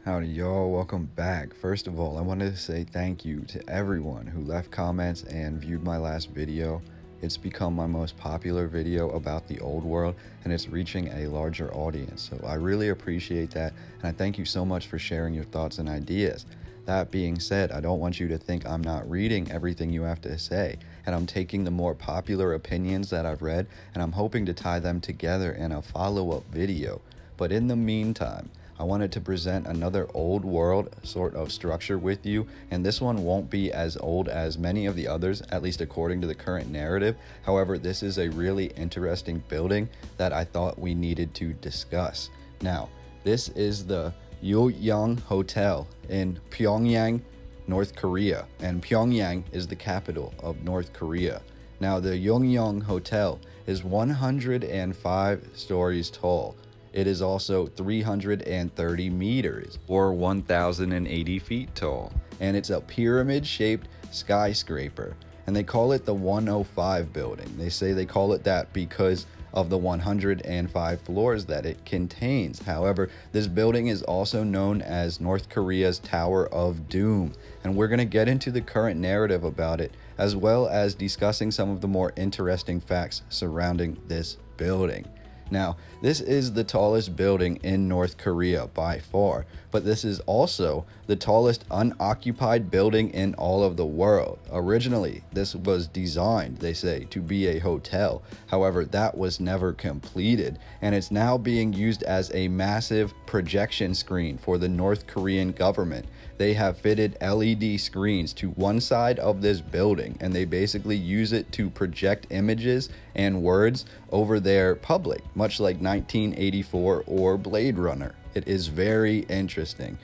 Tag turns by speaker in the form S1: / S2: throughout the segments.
S1: Howdy y'all, welcome back. First of all, I wanted to say thank you to everyone who left comments and viewed my last video. It's become my most popular video about the old world and it's reaching a larger audience. So I really appreciate that and I thank you so much for sharing your thoughts and ideas. That being said, I don't want you to think I'm not reading everything you have to say, and I'm taking the more popular opinions that I've read and I'm hoping to tie them together in a follow-up video. But in the meantime, I wanted to present another old world sort of structure with you, and this one won't be as old as many of the others, at least according to the current narrative. However, this is a really interesting building that I thought we needed to discuss. Now, this is the Ryugyong Hotel in Pyongyang, North Korea, and Pyongyang is the capital of North Korea. Now, the Ryugyong Hotel is 105 stories tall. It is also 330 meters or 1,080 feet tall, and it's a pyramid-shaped skyscraper, and they call it the 105 building. They say they call it that because of the 105 floors that it contains. However, this building is also known as North Korea's Tower of Doom, and we're going to get into the current narrative about it, as well as discussing some of the more interesting facts surrounding this building. Now, this is the tallest building in North Korea by far, but this is also the tallest unoccupied building in all of the world. Originally, this was designed, they say, to be a hotel. However, that was never completed, and it's now being used as a massive projection screen for the North Korean government. They have fitted LED screens to one side of this building, and they basically use it to project images and words over their public, much like 1984 or Blade Runner. It is very interesting.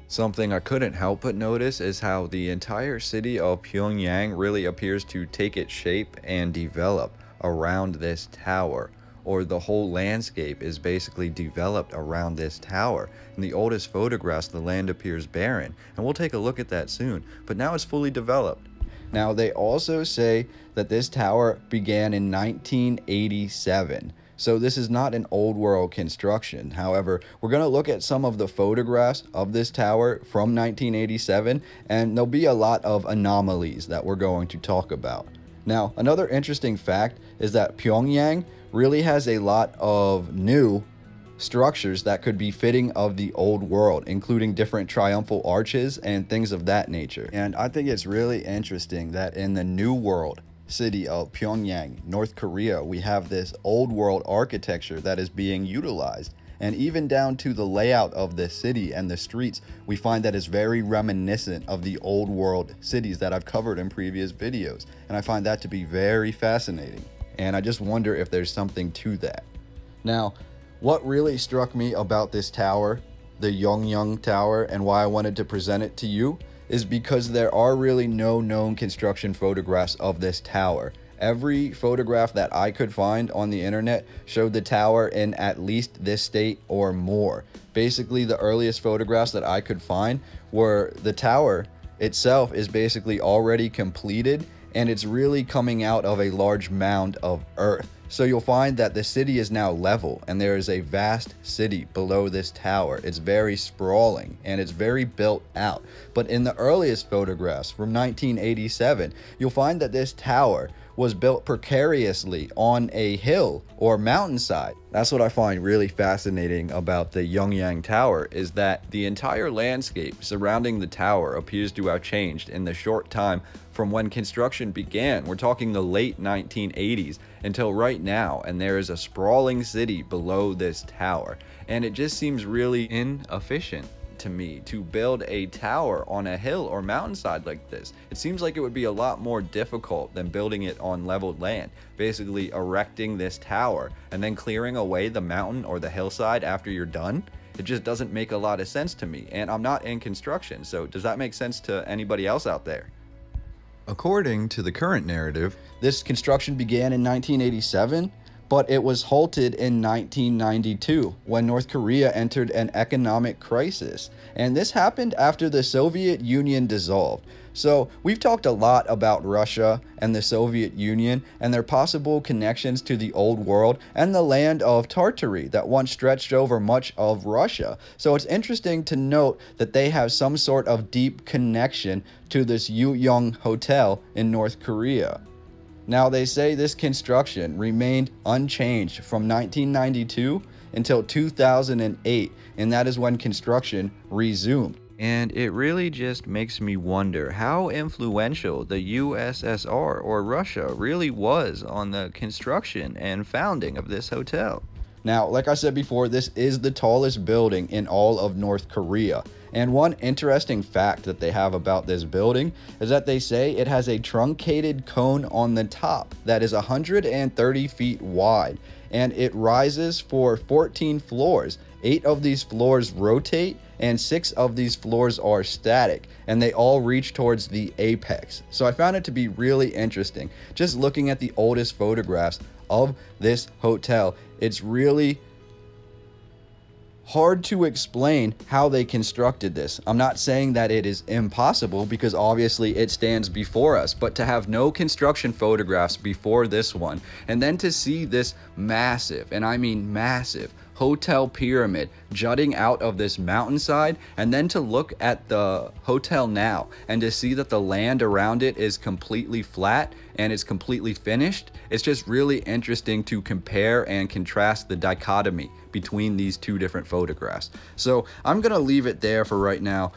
S1: Something I couldn't help but notice is how the entire city of Pyongyang really appears to take its shape and develop around this tower. Or the whole landscape is basically developed around this tower. In the oldest photographs, the land appears barren, and we'll take a look at that soon, but now it's fully developed. Now, they also say that this tower began in 1987. So this is not an old world construction. However, we're going to look at some of the photographs of this tower from 1987, and there'll be a lot of anomalies that we're going to talk about. Now, another interesting fact is that Pyongyang really has a lot of new structures that could be fitting of the old world, including different triumphal arches and things of that nature. And I think it's really interesting that in the new world city of Pyongyang, North Korea, we have this old world architecture that is being utilized. And even down to the layout of the city and the streets, we find that it's very reminiscent of the old world cities that I've covered in previous videos. And I find that to be very fascinating. And I just wonder if there's something to that. Now, what really struck me about this tower, the Ryugyong Tower, and why I wanted to present it to you, is because there are really no known construction photographs of this tower. Every photograph that I could find on the internet showed the tower in at least this state or more. Basically, the earliest photographs that I could find were the tower itself is basically already completed, and it's really coming out of a large mound of earth. So you'll find that the city is now level and there is a vast city below this tower. It's very sprawling and it's very built out. But in the earliest photographs from 1987, you'll find that this tower was built precariously on a hill or mountainside. That's what I find really fascinating about the Ryugyong Tower, is that the entire landscape surrounding the tower appears to have changed in the short time from when construction began. We're talking the late 1980s until right now, and there is a sprawling city below this tower, and it just seems really inefficient to me to build a tower on a hill or mountainside like this. It seems like it would be a lot more difficult than building it on leveled land, basically erecting this tower and then clearing away the mountain or the hillside after you're done. It just doesn't make a lot of sense to me, and I'm not in construction, so does that make sense to anybody else out there? According to the current narrative, this construction began in 1987, but it was halted in 1992 when North Korea entered an economic crisis. And this happened after the Soviet Union dissolved. So we've talked a lot about Russia and the Soviet Union and their possible connections to the old world and the land of Tartary that once stretched over much of Russia. So it's interesting to note that they have some sort of deep connection to this Ryugyong Hotel in North Korea. Now, they say this construction remained unchanged from 1992 until 2008, and that is when construction resumed. And it really just makes me wonder how influential the USSR or Russia really was on the construction and founding of this hotel. Now, like I said before, this is the tallest building in all of North Korea. And one interesting fact that they have about this building is that they say it has a truncated cone on the top that is 130 feet wide, and it rises for 14 floors. 8 of these floors rotate and 6 of these floors are static, and they all reach towards the apex. So I found it to be really interesting. Just looking at the oldest photographs of this hotel, it's really hard to explain how they constructed this. I'm not saying that it is impossible, because obviously it stands before us, but to have no construction photographs before this one, and then to see this massive, and I mean massive, hotel pyramid jutting out of this mountainside, and then to look at the hotel now and to see that the land around it is completely flat and it's completely finished, it's just really interesting to compare and contrast the dichotomy between these two different photographs. So I'm gonna leave it there for right now.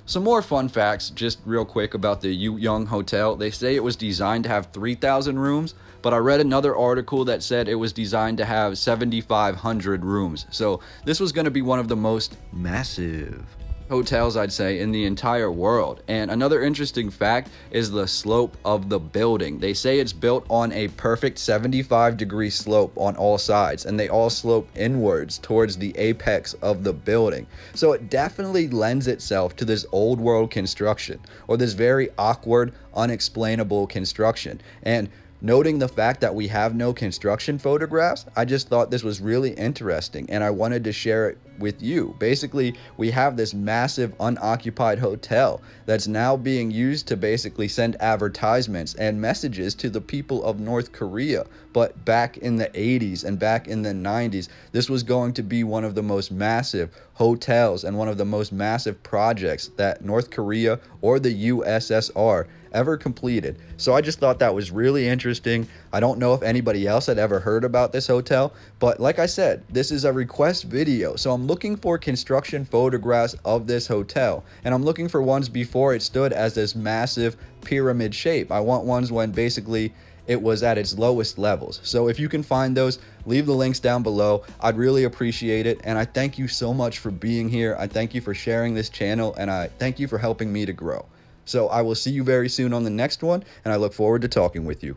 S1: Some more fun facts just real quick about the Ryugyong Hotel. They say it was designed to have 3,000 rooms, but I read another article that said it was designed to have 7,500 rooms. So this was going to be one of the most massive hotels, I'd say, in the entire world. And another interesting fact is the slope of the building. They say it's built on a perfect 75-degree slope on all sides, and they all slope inwards towards the apex of the building. So it definitely lends itself to this old world construction, or this very awkward, unexplainable construction. And noting the fact that we have no construction photographs, I just thought this was really interesting, and I wanted to share it with you. Basically, we have this massive unoccupied hotel that's now being used to basically send advertisements and messages to the people of North Korea. But back in the 80s and back in the 90s, this was going to be one of the most massive hotels and one of the most massive projects that North Korea or the USSR ever completed. So I just thought that was really interesting. I don't know if anybody else had ever heard about this hotel, but like I said, this is a request video, so I'm looking for construction photographs of this hotel, and I'm looking for ones before it stood as this massive pyramid shape. I want ones when basically it was at its lowest levels. So if you can find those, leave the links down below. I'd really appreciate it, and I thank you so much for being here. I thank you for sharing this channel, and I thank you for helping me to grow. So I will see you very soon on the next one, and I look forward to talking with you.